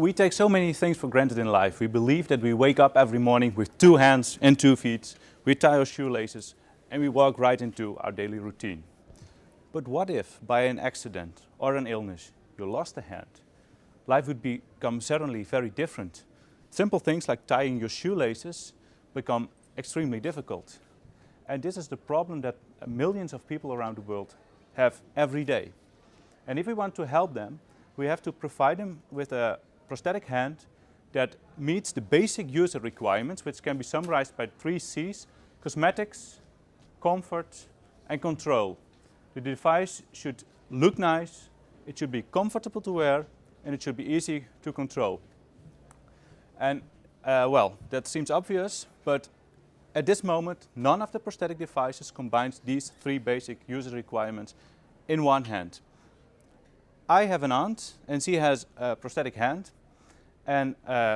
We take so many things for granted in life. We believe that we wake up every morning with 2 hands and 2 feet, we tie our shoelaces, and we walk right into our daily routine. But what if, by an accident or an illness, you lost a hand? Life would become suddenly very different. Simple things like tying your shoelaces become extremely difficult. And this is the problem that millions of people around the world have every day. And if we want to help them, we have to provide them with a prosthetic hand that meets the basic user requirements, which can be summarized by 3 C's: cosmetics, comfort, and control. The device should look nice, it should be comfortable to wear, and it should be easy to control. And well, that seems obvious, but at this moment, none of the prosthetic devices combines these 3 basic user requirements in one hand. I have an aunt, and she has a prosthetic hand, and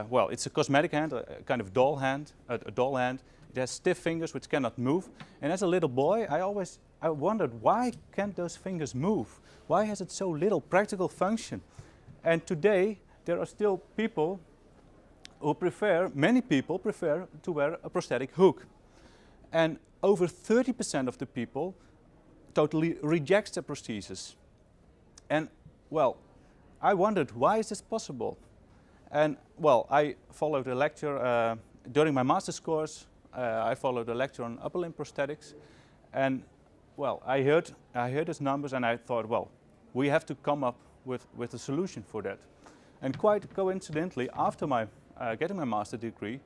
well, it's a cosmetic hand, a kind of doll hand, a doll hand. It has stiff fingers which cannot move. And as a little boy, I wondered, why can't those fingers move? Why has it so little practical function? And today, there are still people who many people prefer to wear a prosthetic hook. And over 30% of the people totally rejects the prosthesis. And well, I wondered, why is this possible? And well, I followed a lecture during my master's course. I followed a lecture on upper limb prosthetics, and well, I heard his numbers, and I thought, well, we have to come up with a solution for that. And quite coincidentally, after getting my master's degree,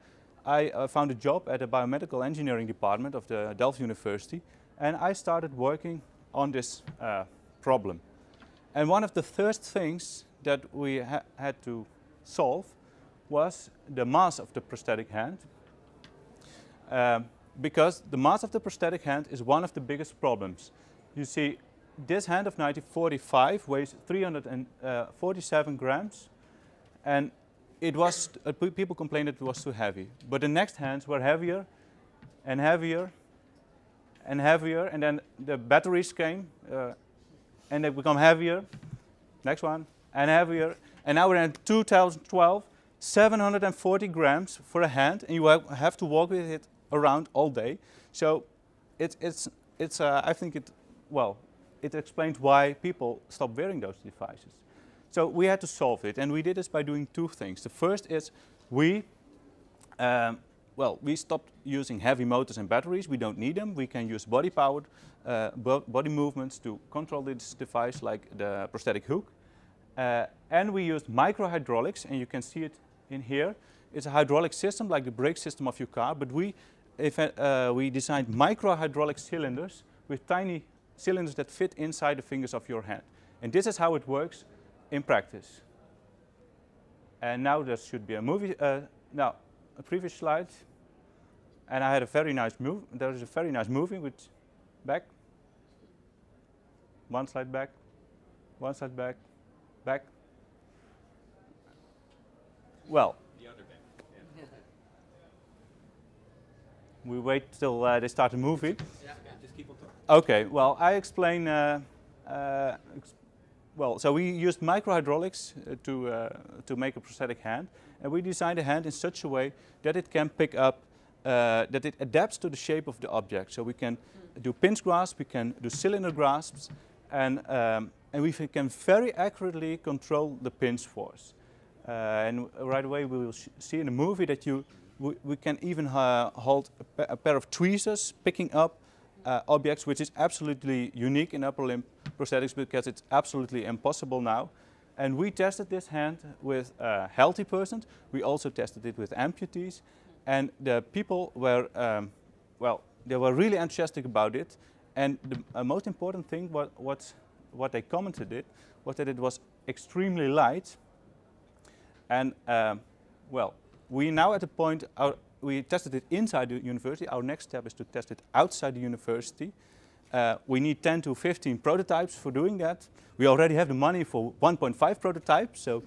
I found a job at the biomedical engineering department of the Delft University, and I started working on this problem. And one of the first things that we had to solve was the mass of the prosthetic hand, because the mass of the prosthetic hand is one of the biggest problems. You see, this hand of 1945 weighs 347 grams, and it was people complained that it was too heavy. But the next hands were heavier and heavier and heavier, and then the batteries came and they become heavier. Next one, and heavier. And now we're in 2012, 740 grams for a hand, and you have to walk with it around all day. So I think it explains why people stop wearing those devices. So we had to solve it, and we did this by doing 2 things. The first is we stopped using heavy motors and batteries. We don't need them. We can use body-powered body movements to control this device, like the prosthetic hook. And we used micro-hydraulics, and you can see it in here. It's a hydraulic system like the brake system of your car, but we designed micro-hydraulic cylinders with tiny cylinders that fit inside the fingers of your hand. And this is how it works in practice. And now there should be a movie. Now, a previous slide. And I had a very nice move. There is a very nice movie with back. 1 slide back. 1 slide back. Back. Well. The other back. Yeah. We wait till they start the movie. Yeah, just keep on talking. Okay. Well, I explain. So we used microhydraulics to make a prosthetic hand, and we designed a hand in such a way that it can pick up, that it adapts to the shape of the object. So we can do pinch grasps, we can do cylinder grasps, and we can very accurately control the pinch force. And right away we will see in the movie that we can even hold a pair of tweezers picking up objects, which is absolutely unique in upper limb prosthetics because it's absolutely impossible now. And we tested this hand with healthy persons. We also tested it with amputees, and the people were, they were really enthusiastic about it. And the most important thing, what they commented it, was that it was extremely light. And we now at the point, we tested it inside the university. Our next step is to test it outside the university. We need 10 to 15 prototypes for doing that. We already have the money for 1.5 prototypes, so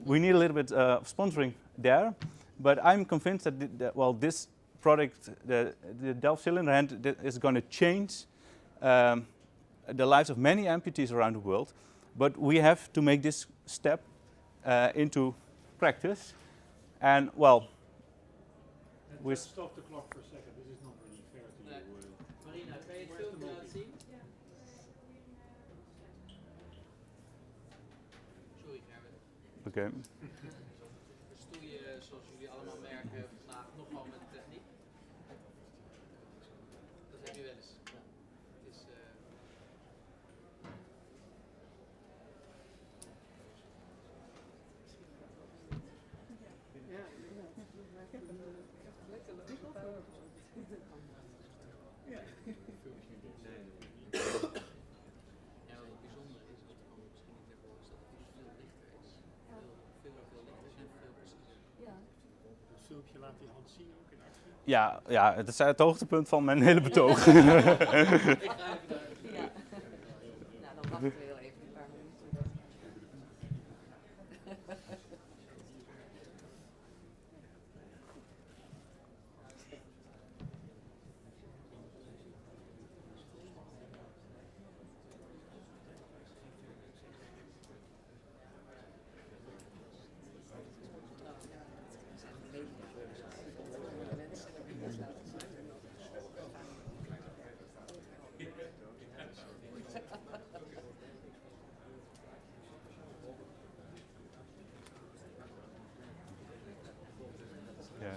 we need a little bit of sponsoring there. But I'm convinced that, this product, the Delft Cylinder Hand, is going to change the lives of many amputees around the world. But we have to make this step into practice. And well, we Just stop the clock for a second. This is not really fair to you. Marina, kan je het filmpje laten zien? Sorry, Gerwin. okay. We stoeien, zoals jullie allemaal merken, vandaag nogal met de techniek. Dat heb je wel eens. Ja. Het is, ja, wat bijzonder is, wat gewoon misschien niet ervoor is, dat het veel lichter is. Veel lichter en veel preciezer. Het filmpje laat die hand zien ook in actie. Ja, het is het hoogtepunt van mijn hele betoog. Ik ga even daar. Ja. Nou, dan wachten we heel even een paar minuten. Yeah.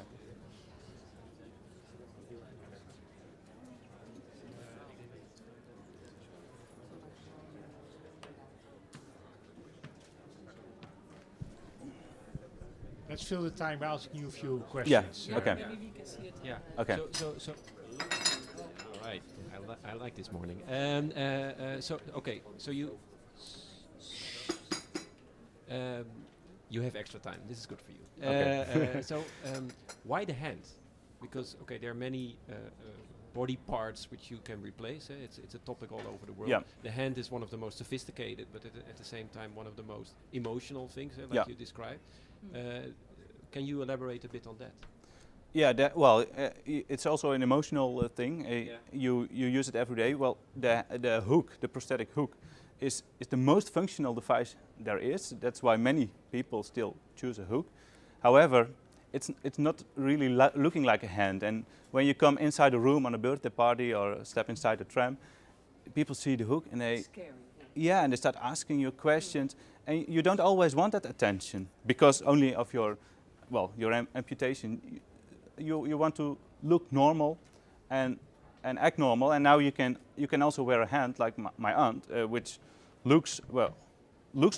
Let's fill the time by asking you a few questions. Okay. Maybe we can see it. Yeah. Okay. So. All right. I like this morning. Okay. So you. You have extra time. This is good for you. Okay. Why the hand? Because there are many body parts which you can replace. It's a topic all over the world. Yeah. The hand is one of the most sophisticated, but at the same time one of the most emotional things, like Yeah. you described. Can you elaborate a bit on that? Yeah, it's also an emotional thing. Yeah. You use it every day. Well, the hook, the prosthetic hook, is the most functional device there is. That's why many people still choose a hook. However, it's not really looking like a hand. And when you come inside a room on a birthday party or step inside a tram, people see the hook and they Scary. and they start asking you questions, and you don't always want that attention because only of your amputation. You want to look normal and act normal, and now you can also wear a hand like my aunt, which looks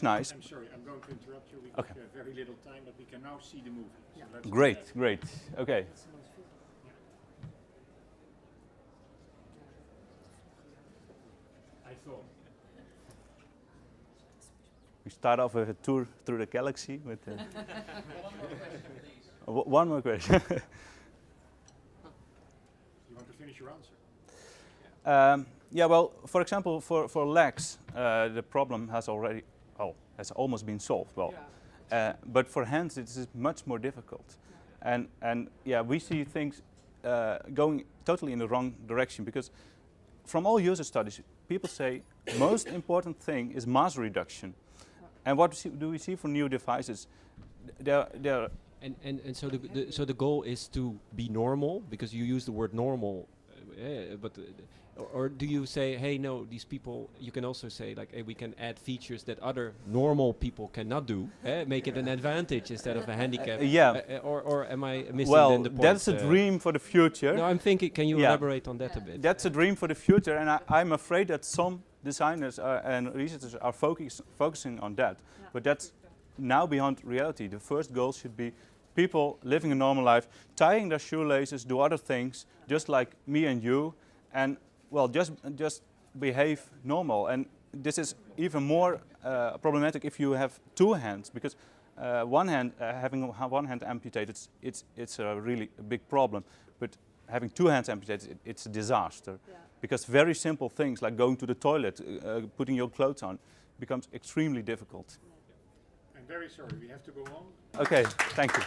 nice. I'm sorry, I'm going to interrupt you. We Okay. have very little time, but we can now see the movie. So let's do Great, that. great. Okay. I thought. We start off with a tour through the galaxy with One more question, please. one more question. You want to finish your answer? Yeah, well, for example, for legs, the problem has almost been solved. Well, but for hands, it is much more difficult, and we see things going totally in the wrong direction because from all user studies, people say most important thing is mass reduction, and what do we see for new devices? They're And so the goal is to be normal, because you use the word normal, or do you say, hey, no, these people, you can also say like, hey, we can add features that other normal people cannot do, make it an advantage instead of a handicap. Or am I missing then the point? That's a dream for the future. No, I'm thinking, can you elaborate on that a bit? That's a dream for the future, and I'm afraid that some designers and researchers are focusing on that. But that's now beyond reality. The first goal should be people living a normal life, tying their shoelaces, do other things, just like me and you, and just behave normal. And this is even more problematic if you have two hands, because having one hand amputated, it's a really big problem. But having two hands amputated, it's a disaster, because very simple things like going to the toilet, putting your clothes on, becomes extremely difficult. I'm very sorry, we have to go on. Okay, thank you.